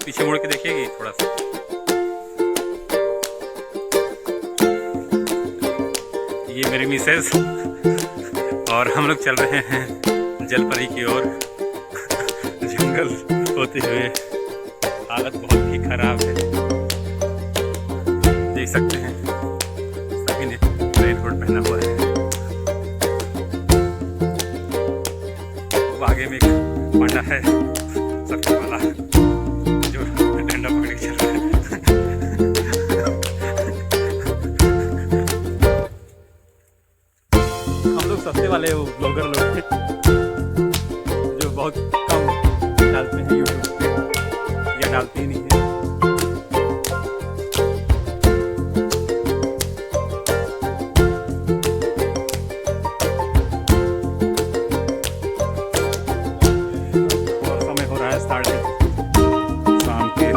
पीछे मुड़ के देखिएगी थोड़ा सा। ये मेरी मिसेज और हम लोग चल रहे हैं जलपरी की ओर। जंगल होते हुए हालत बहुत ही खराब है, देख सकते हैं सभी ने रेनकोट पहना हुआ है। आगे में एक पंडा है सबके वाला जो डंडा पकड़ के चल रहा है। हम लोग सबसे वाले वो ब्लॉगर लोग हैं जो बहुत कम डालते हैं यूट्यूब पे या डालते ही नहीं है। शाम के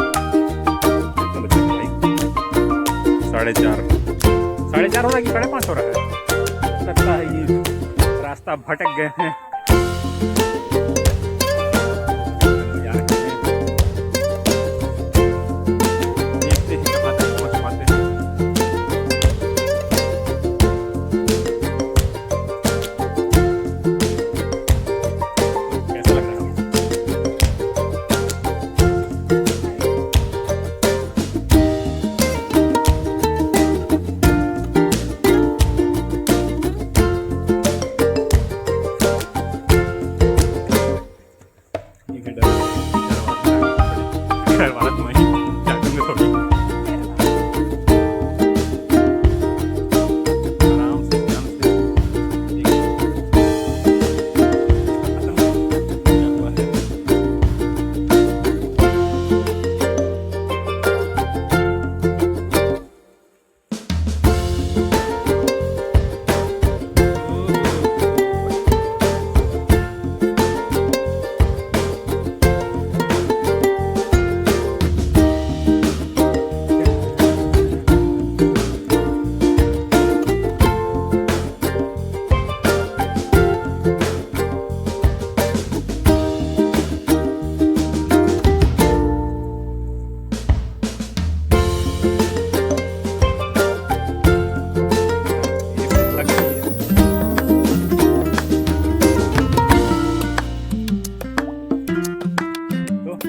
4:30 हो रहा है कि 5:30 हो रहा है। लगता है ये रास्ता भटक गए हैं। देखते हैं कहाँ तक पहुँच पाते हैं। कैसा लग रहा है?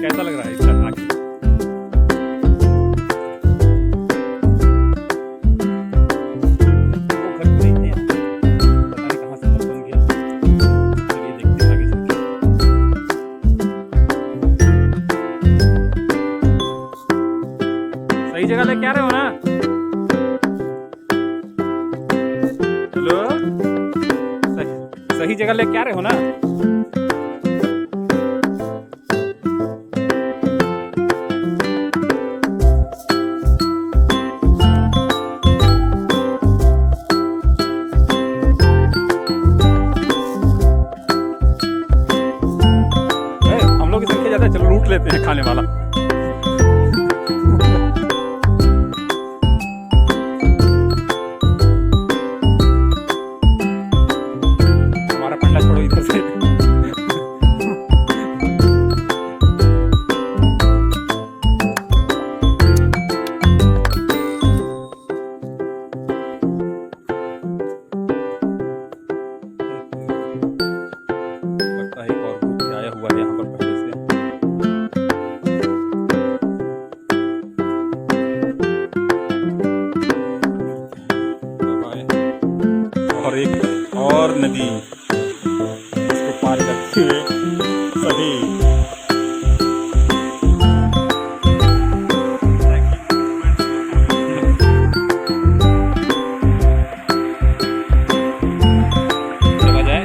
कैसा लग रहा है इसका आगे? वो घर नहीं है, पता नहीं कहाँ से बन गया। चलिए देखते हैं आगे चल के। सही जगह लेके आ रहे हो ना? हेलो, सही जगह लेके आ रहे हो ना? चलो रूट लेते हैं खाने वाला। हमारा पंडा छोड़ो इधर से। लगता है एक और ग्रुप भी आया हुआ है यहाँ पर पहले से। और एक और नदी इसको पार करते हुए सभी चला जाए।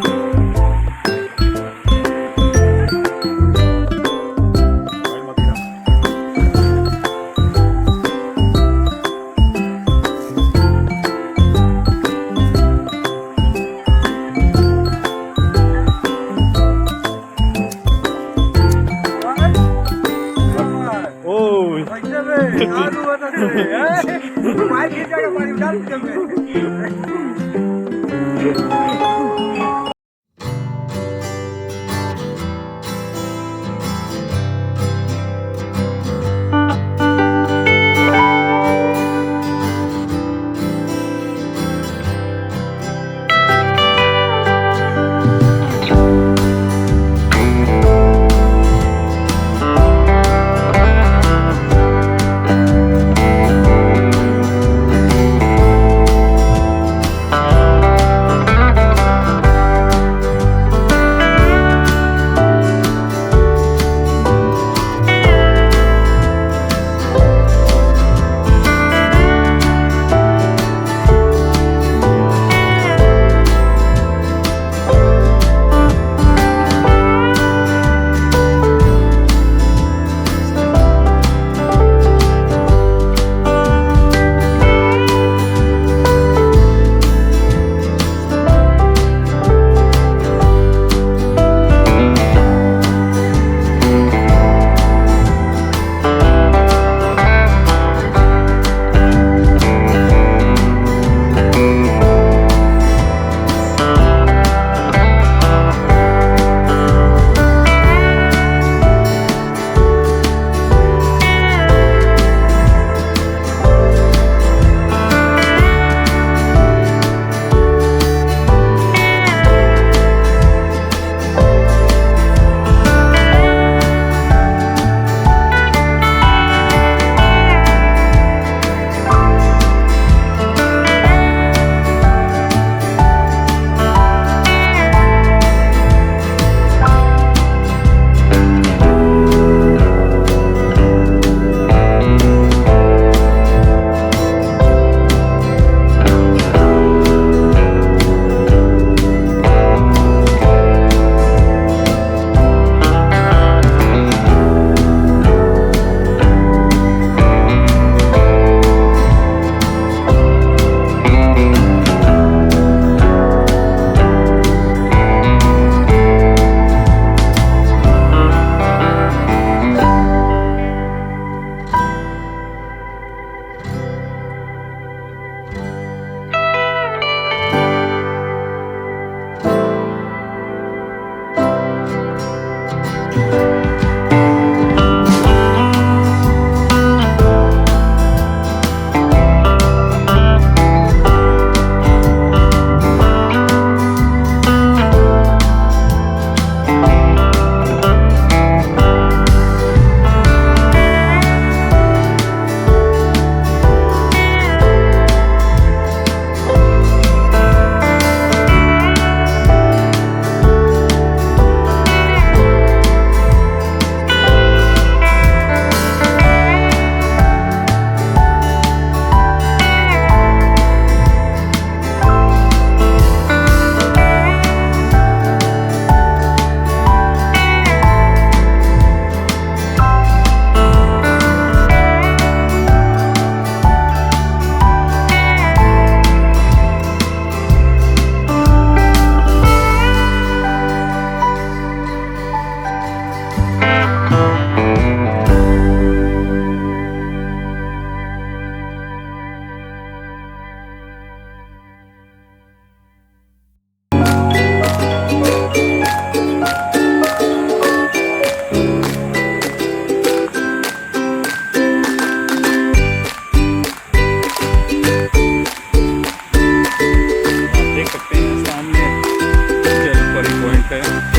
है।